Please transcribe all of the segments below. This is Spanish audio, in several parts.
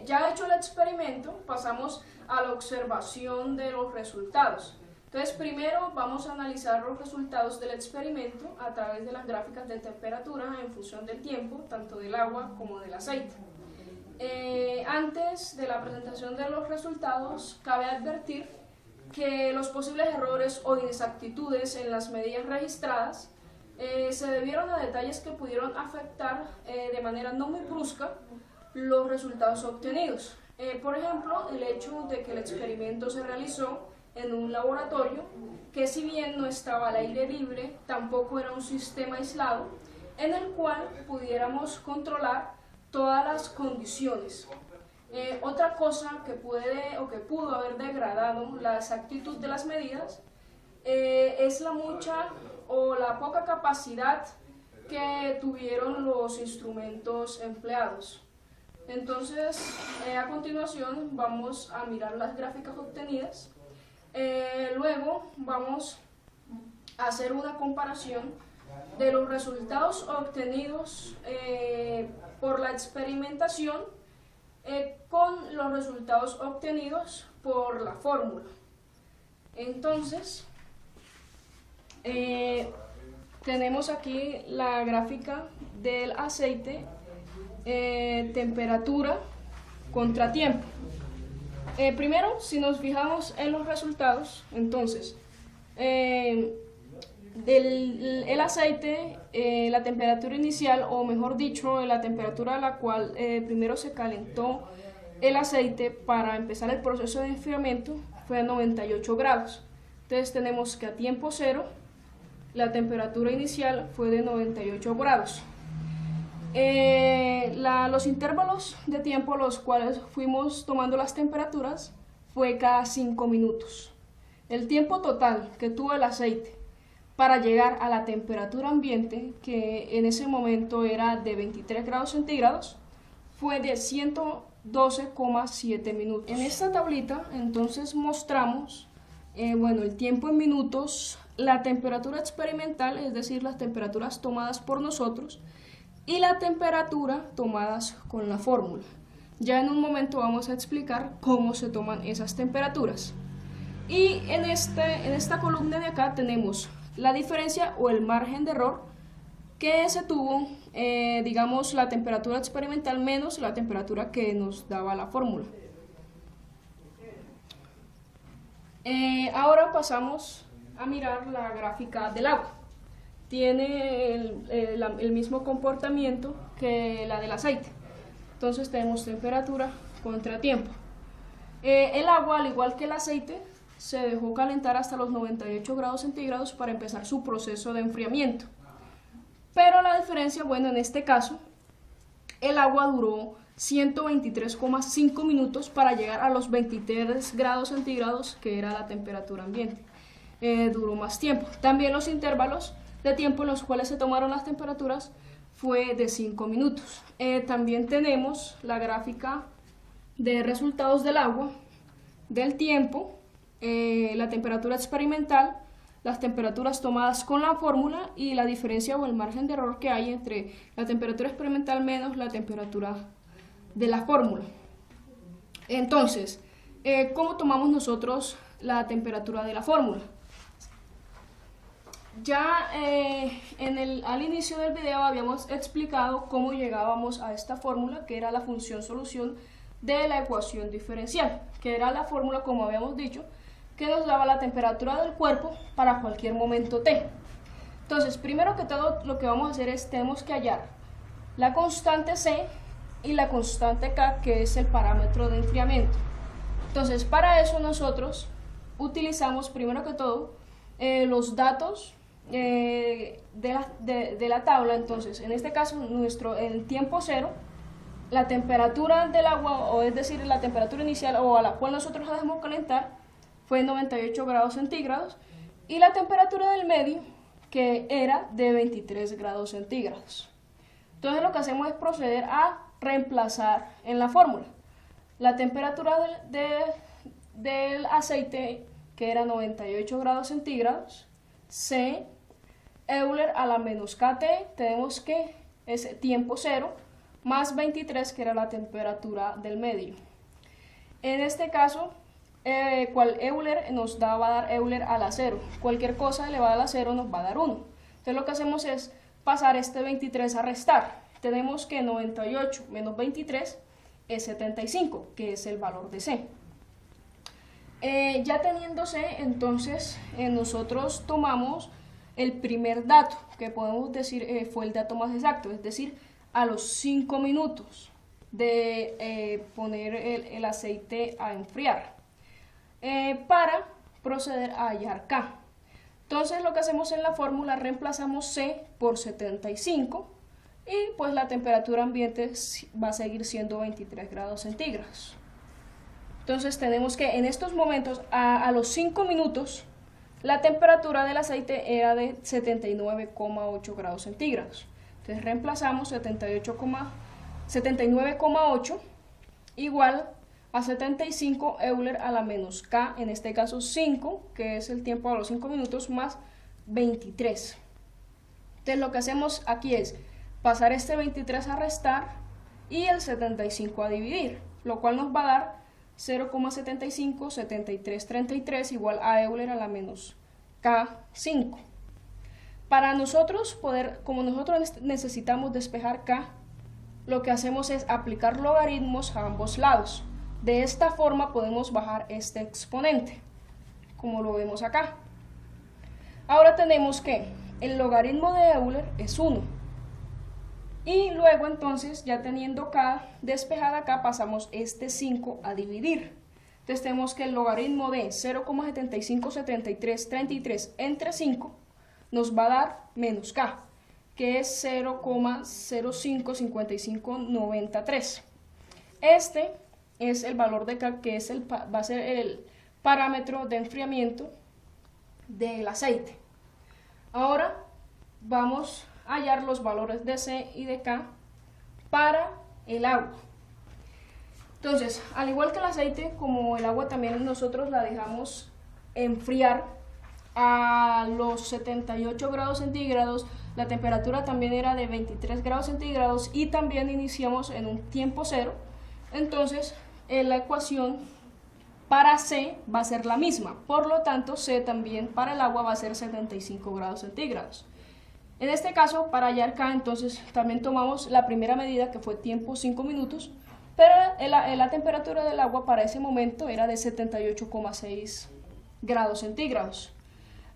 Ya hecho el experimento, pasamos a la observación de los resultados. Entonces, primero vamos a analizar los resultados del experimento a través de las gráficas de temperatura en función del tiempo, tanto del agua como del aceite. Antes de la presentación de los resultados, cabe advertir que los posibles errores o inexactitudes en las medidas registradas se debieron a detalles que pudieron afectar de manera no muy brusca los resultados obtenidos. Por ejemplo, el hecho de que el experimento se realizó en un laboratorio que, si bien no estaba al aire libre, tampoco era un sistema aislado en el cual pudiéramos controlar todas las condiciones. Otra cosa que pudo haber degradado la exactitud de las medidas es la mucha o la poca capacidad que tuvieron los instrumentos empleados. Entonces, a continuación vamos a mirar las gráficas obtenidas. Luego vamos a hacer una comparación de los resultados obtenidos por la experimentación con los resultados obtenidos por la fórmula. Entonces, tenemos aquí la gráfica del aceite, temperatura contra tiempo. Primero, si nos fijamos en los resultados, entonces, el aceite, la temperatura inicial, o mejor dicho, la temperatura a la cual primero se calentó el aceite para empezar el proceso de enfriamiento, fue a 98 grados. Entonces tenemos que a tiempo cero, la temperatura inicial fue de 98 grados. Los intervalos de tiempo los cuales fuimos tomando las temperaturas fue cada 5 minutos. El tiempo total que tuvo el aceite para llegar a la temperatura ambiente, que en ese momento era de 23 grados centígrados, fue de 112,7 minutos. En esta tablita entonces mostramos el tiempo en minutos, la temperatura experimental, es decir, las temperaturas tomadas por nosotros, y la temperatura tomadas con la fórmula. Ya en un momento vamos a explicar cómo se toman esas temperaturas. Y en esta columna de acá tenemos la diferencia o el margen de error que se tuvo, digamos, la temperatura experimental menos la temperatura que nos daba la fórmula. Ahora pasamos a mirar la gráfica del agua. Tiene el mismo comportamiento que la del aceite. Entonces tenemos temperatura contra tiempo. El agua, al igual que el aceite, se dejó calentar hasta los 98 grados centígrados para empezar su proceso de enfriamiento. Pero la diferencia, en este caso, el agua duró 123,5 minutos para llegar a los 23 grados centígrados, que era la temperatura ambiente. Duró más tiempo. También los intervalos de tiempo en los cuales se tomaron las temperaturas fue de 5 minutos. También tenemos la gráfica de resultados del agua, del tiempo, la temperatura experimental, las temperaturas tomadas con la fórmula y la diferencia o el margen de error que hay entre la temperatura experimental menos la temperatura de la fórmula. Entonces, ¿cómo tomamos nosotros la temperatura de la fórmula? Ya al inicio del video habíamos explicado cómo llegábamos a esta fórmula, que era la función solución de la ecuación diferencial, que era la fórmula, como habíamos dicho, que nos daba la temperatura del cuerpo para cualquier momento t. Entonces, primero que todo, lo que vamos a hacer es, tenemos que hallar la constante c y la constante k, que es el parámetro de enfriamiento. Entonces, para eso nosotros utilizamos, primero que todo, los datos de la tabla. Entonces, en este caso, en tiempo cero, la temperatura del agua, o es decir, la temperatura inicial o a la cual nosotros la dejamos calentar, fue 98 grados centígrados, y la temperatura del medio, que era de 23 grados centígrados. Entonces, lo que hacemos es proceder a reemplazar en la fórmula la temperatura del aceite, que era 98 grados centígrados, C, Euler a la menos KT, tenemos que es tiempo cero, más 23, que era la temperatura del medio. En este caso, cual Euler nos va a dar Euler a la 0. Cualquier cosa elevada a la 0 nos va a dar 1. Entonces lo que hacemos es pasar este 23 a restar. Tenemos que 98 menos 23 es 75, que es el valor de C. Ya teniendo C, entonces nosotros tomamos el primer dato, que podemos decir fue el dato más exacto, es decir, a los 5 minutos de poner el aceite a enfriar, para proceder a hallar K. Entonces lo que hacemos en la fórmula, reemplazamos C por 75 y pues la temperatura ambiente va a seguir siendo 23 grados centígrados. Entonces tenemos que en estos momentos, a los 5 minutos, la temperatura del aceite era de 79,8 grados centígrados. Entonces reemplazamos 79,8 igual a 75 Euler a la menos K, en este caso 5, que es el tiempo a los 5 minutos, más 23. Entonces lo que hacemos aquí es pasar este 23 a restar y el 75 a dividir, lo cual nos va a dar 0,757333 igual a Euler a la menos K5. Para nosotros poder, como nosotros necesitamos despejar K, lo que hacemos es aplicar logaritmos a ambos lados. De esta forma podemos bajar este exponente, como lo vemos acá. Ahora tenemos que el logaritmo de Euler es 1. Y luego entonces, ya teniendo K despejada acá, pasamos este 5 a dividir. Entonces tenemos que el logaritmo de 0,757333 entre 5 nos va a dar menos K, que es 0,055593. Este es el valor de K, que es va a ser el parámetro de enfriamiento del aceite. Ahora vamos a hallar los valores de C y de K para el agua. Entonces, al igual que el aceite, como el agua también nosotros la dejamos enfriar a los 78 grados centígrados, la temperatura también era de 23 grados centígrados y también iniciamos en un tiempo cero. Entonces, la ecuación para C va a ser la misma, por lo tanto C también para el agua va a ser 75 grados centígrados. En este caso, para hallar K, entonces también tomamos la primera medida, que fue tiempo 5 minutos, pero la temperatura del agua para ese momento era de 78,6 grados centígrados.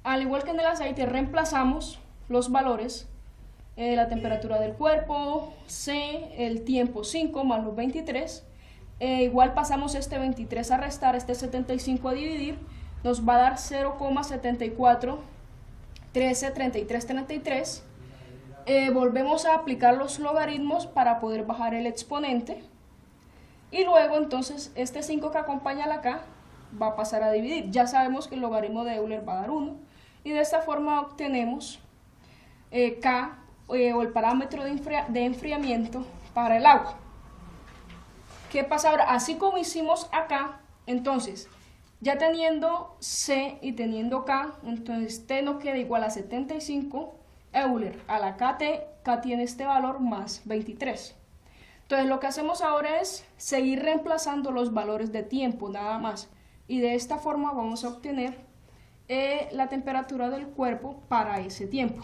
Al igual que en el aceite, reemplazamos los valores, la temperatura del cuerpo, C, el tiempo 5 más los 23, igual pasamos este 23 a restar, este 75 a dividir, nos va a dar 0,74133333. Volvemos a aplicar los logaritmos para poder bajar el exponente y luego entonces este 5 que acompaña a la K va a pasar a dividir. Ya sabemos que el logaritmo de Euler va a dar 1 y de esta forma obtenemos K, o el parámetro de enfriamiento para el agua. ¿Qué pasa ahora? Así como hicimos acá, entonces ya teniendo C y teniendo K, entonces T nos queda igual a 75 Euler a la KT. K tiene este valor más 23. Entonces lo que hacemos ahora es seguir reemplazando los valores de tiempo nada más, y de esta forma vamos a obtener la temperatura del cuerpo para ese tiempo.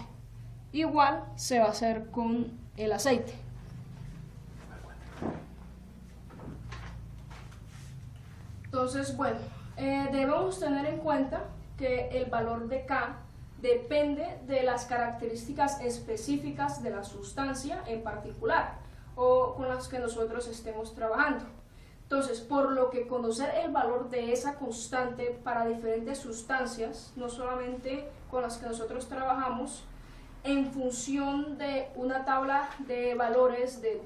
Igual se va a hacer con el aceite. Entonces, bueno, debemos tener en cuenta que el valor de K depende de las características específicas de la sustancia en particular o con las que nosotros estemos trabajando. Entonces, por lo que conocer el valor de esa constante para diferentes sustancias, no solamente con las que nosotros trabajamos, en función de una tabla de valores de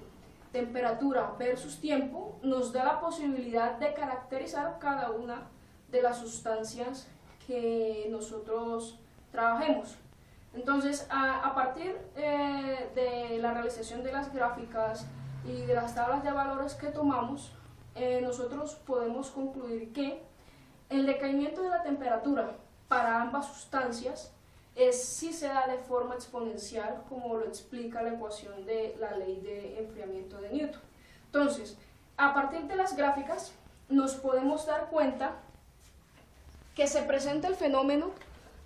temperatura versus tiempo, nos da la posibilidad de caracterizar cada una de las sustancias que nosotros trabajemos. Entonces, a partir de la realización de las gráficas y de las tablas de valores que tomamos, nosotros podemos concluir que el decaimiento de la temperatura para ambas sustancias sí se da de forma exponencial, como lo explica la ecuación de la ley de enfriamiento de Newton. Entonces, a partir de las gráficas nos podemos dar cuenta que se presenta el fenómeno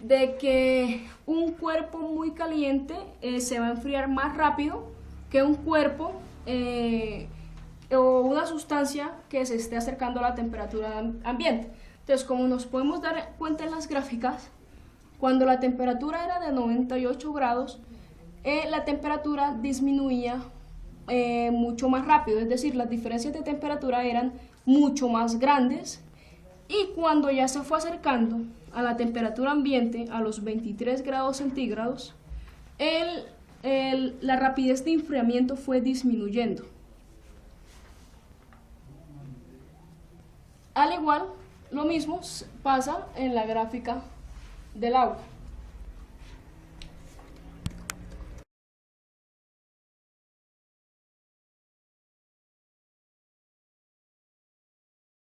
de que un cuerpo muy caliente se va a enfriar más rápido que un cuerpo o una sustancia que se esté acercando a la temperatura ambiente. Entonces, como nos podemos dar cuenta en las gráficas, cuando la temperatura era de 98 grados, la temperatura disminuía mucho más rápido, es decir, las diferencias de temperatura eran mucho más grandes, y cuando ya se fue acercando a la temperatura ambiente, a los 23 grados centígrados, la rapidez de enfriamiento fue disminuyendo. Al igual, lo mismo pasa en la gráfica del agua.